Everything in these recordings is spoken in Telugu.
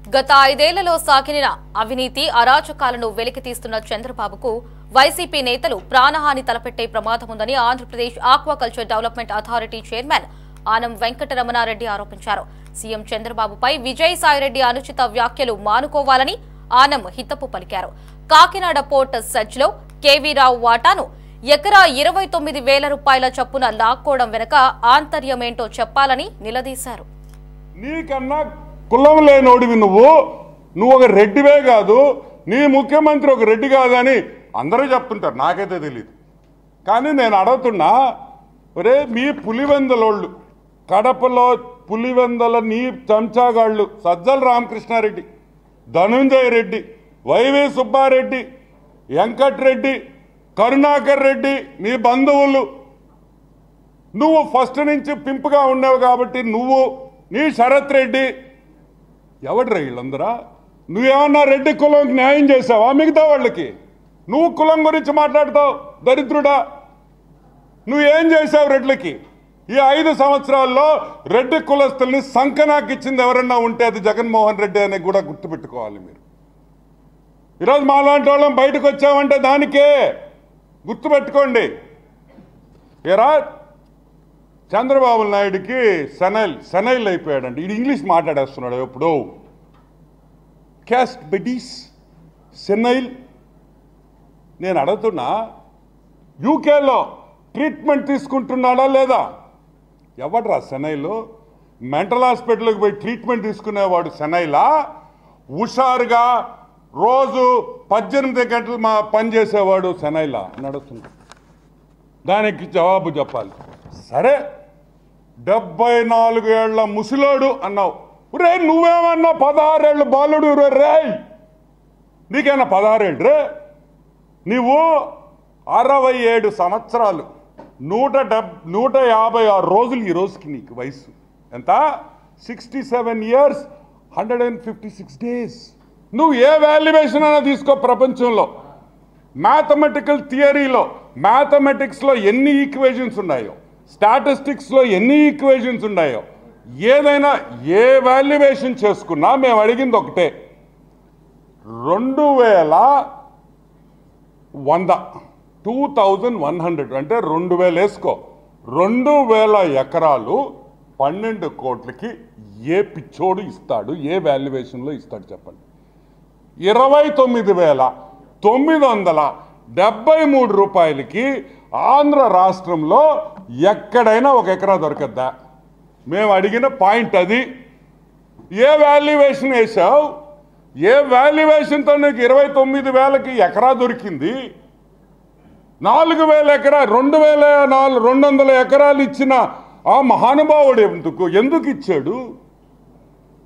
గత 5 ఏళ్లలో సాగిన అవినీతి అరాచకాలను వెలికితీస్తున్న చంద్రబాబుకు వైసీపీ నేతలు ప్రాణహాని తలపెట్టే ప్రమాదం ఉందని Andhra Pradesh aquaculture development authority chairman Anam Venkataramana Reddy ఆరోపించారు. సీఎం చంద్రబాబుపై విజయసాయిరెడ్డి అనుచిత వ్యాఖ్యలు మానుకోవాలని ఆనం హితపు పలికారు. కాకినాడ పోర్ట్ సెర్చ్లో కేవీరావు వాటాను ఎకరా 29,000 రూపాయల చొప్పున లాక్కోవడం వెనుక ఆంతర్యమేంటో చెప్పాలని నిలదీశారు. నీకన్నా కులం లేనోడివి నువ్వు ఒక రెడ్డివే కాదు, నీ ముఖ్యమంత్రి ఒక రెడ్డి కాదని అందరూ చెప్తుంటారు, నాకైతే తెలియదు. కానీ నేను అడుగుతున్నా, ఒరే మీ పులివెందలోళ్ళు, కడపలో పులివెందల నీ చెంచాగాళ్ళు సజ్జల రామకృష్ణారెడ్డి, ధనుంజయ రెడ్డి, వైవి సుబ్బారెడ్డి, వెంకట్రెడ్డి, కరుణాకర్ రెడ్డి నీ బంధువులు, నువ్వు ఫస్ట్ నుంచి పింపుగా ఉన్నావు కాబట్టి నువ్వు, నీ శరత్ రెడ్డి, ఎవడ్రా వీళ్ళందరా? నువ్వేమన్నా రెడ్డి కులంకి న్యాయం చేసావా మిగతా వాళ్ళకి? నువ్వు కులం గురించి మాట్లాడతావు దరిద్రుడా. నువ్వేం చేసావు రెడ్లకి? ఈ 5 సంవత్సరాల్లో రెడ్డి కులస్తుల్ని సంకనాకిచ్చింది ఎవరన్నా ఉంటే అది జగన్మోహన్ రెడ్డి అని కూడా గుర్తుపెట్టుకోవాలి మీరు. ఈరోజు మాలాంటి వాళ్ళం బయటకు వచ్చామంటే దానికే గుర్తుపెట్టుకోండి. ఏరా చంద్రబాబు నాయుడికి సెనైల్ అయిపోయాడంటే ఇది ఇంగ్లీష్ మాట్లాడేస్తున్నాడు ఎప్పుడు. క్యాస్ట్ బెడీస్ సెనైల్. నేను అడుగుతున్నా, యూకేలో ట్రీట్మెంట్ తీసుకుంటున్నాడా లేదా? ఎవడ్రా సెనైలు? మెంటల్ హాస్పిటల్కి పోయి ట్రీట్మెంట్ తీసుకునేవాడు సెనైలా? హుషారుగా రోజు 18 గంటలు పనిచేసేవాడు సెనైలా నడుస్తుంది? దానికి జవాబు చెప్పాలి. సరే 74 ఏళ్ల ముసిలోడు అన్నావు, రే నువ్వేమన్నా 16 ఏళ్ళ బాలుడు రే, నీకైనా 16 ఏళ్ళు రే. నీవు 67 సంవత్సరాలు 156 రోజులు ఈ రోజుకి నీకు వయసు ఎంత? 67 years 156 days. నువ్వు ఏ వాల్యుయేషన్ అయినా తీసుకో ప్రపంచంలో, మ్యాథమెటికల్ థియరీలో, మ్యాథమెటిక్స్లో ఎన్ని ఈక్వేషన్స్ ఉన్నాయో, స్టాటిస్టిక్స్లో ఎన్ని ఈక్వేషన్స్ ఉన్నాయో, ఏదైనా ఏ వాల్యుయేషన్ చేసుకున్నా మేము అడిగింది ఒకటే, 2100 అంటే 2000 వేసుకో, 2000 ఎకరాలు 12 కోట్లకి ఏ పిచ్చోడు ఇస్తాడు? ఏ వాల్యుయేషన్లో ఇస్తాడు చెప్పండి? 29,973 రూపాయలకి ఆంధ్ర రాష్ట్రంలో ఎక్కడైనా 1 ఎకరా దొరకద్దా? మేము అడిగిన పాయింట్ అది. ఏ వాల్యుయేషన్ వేసావు? ఏ వాల్యుయేషన్తో నీకు 29,000కి ఎకరా దొరికింది? 4,000 ఎకరా 2,200 ఎకరాలు ఇచ్చిన ఆ మహానుభావుడు ఎందుకు ఇచ్చాడు?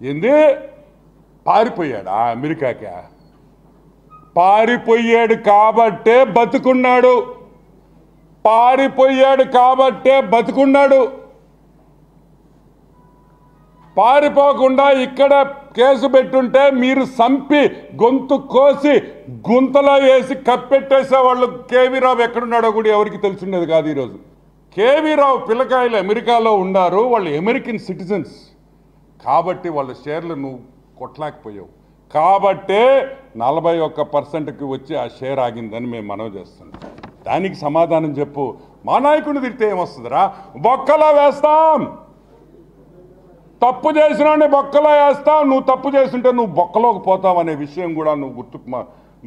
ఏంది పారిపోయాడా అమెరికాకా? పారిపోయాడు కాబట్టే బతుకున్నాడు, పారిపోయాడు కాబట్టే బతుకున్నాడు. పారిపోకుండా ఇక్కడ కేసు పెట్టుంటే మీరు సంపి గొంతు కోసి గుంతలో వేసి కప్పెట్టేసేవాళ్ళు. కేవీరావు ఎక్కడున్నాడో కూడా ఎవరికి తెలిసిండేది కాదు. ఈరోజు కేవీరావు పిల్లకాయలు అమెరికాలో ఉన్నారు, వాళ్ళు అమెరికన్ సిటిజన్స్ కాబట్టి వాళ్ళ షేర్లు నువ్వు కొట్టలేకపోయావు కాబట్టే 41%కి వచ్చి ఆ షేర్ ఆగిందని మేము మనవి చేస్తున్నాం. దానికి సమాధానం చెప్పు. మా నాయకుడిని తిడితే ఏమొస్తుందిరా? బొక్కలో వేస్తాం. తప్పు చేసినాన్ని బొక్కలో వేస్తావు. నువ్వు తప్పు చేస్తుంటే నువ్వు బొక్కలోకి పోతావు అనే విషయం కూడా నువ్వు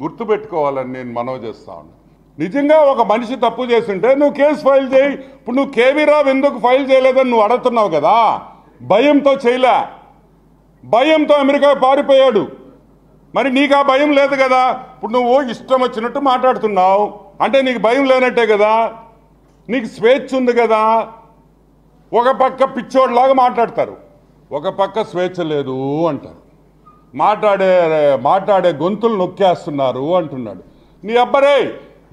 గుర్తుపెట్టుకోవాలని నేను మనవి చేస్తాను. నిజంగా ఒక మనిషి తప్పు చేస్తుంటే నువ్వు కేసు ఫైల్ చేయి. ఇప్పుడు నువ్వు కేవీరావు ఎందుకు ఫైల్ చేయలేదని నువ్వు అడుగుతున్నావు కదా. భయంతో చేయలే, భయంతో అమెరికా పారిపోయాడు. మరి నీకు ఆ భయం లేదు కదా. ఇప్పుడు నువ్వు ఇష్టం వచ్చినట్టు మాట్లాడుతున్నావు అంటే నీకు భయం లేనట్టే కదా, నీకు స్వేచ్ఛ ఉంది కదా. ఒక పక్క పిచ్చోడ్లాగా మాట్లాడతారు, ఒక పక్క స్వేచ్ఛ లేదు అంటారు. మాట్లాడే గొంతులు నొక్కేస్తున్నారు అంటున్నాడు. నీ అబ్బరే,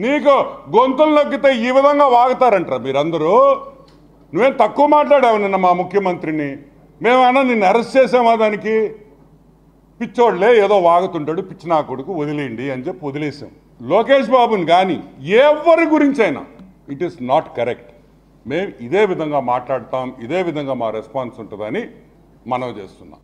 నీకు గొంతులు నొక్కితే ఈ విధంగా వాగుతారంటారు మీరందరూ. నువ్వేం తక్కువ మాట్లాడావు నిన్న మా ముఖ్యమంత్రిని? మేమైనా నిన్ను అరెస్ట్ చేసామా? దానికి పిచ్చోడ్లే ఏదో వాగుతుంటాడు, పిచ్చి నా కొడుకు వదిలేయండి అని చెప్పి వదిలేసాం. లోకేష్ బాబుని కానీ ఎవరి గురించి అయినా ఇట్ ఈస్ నాట్ కరెక్ట్. మేము ఇదే విధంగా మాట్లాడతాం, ఇదే విధంగా మా రెస్పాన్స్ ఉంటుందని మనవి చేస్తున్నాం.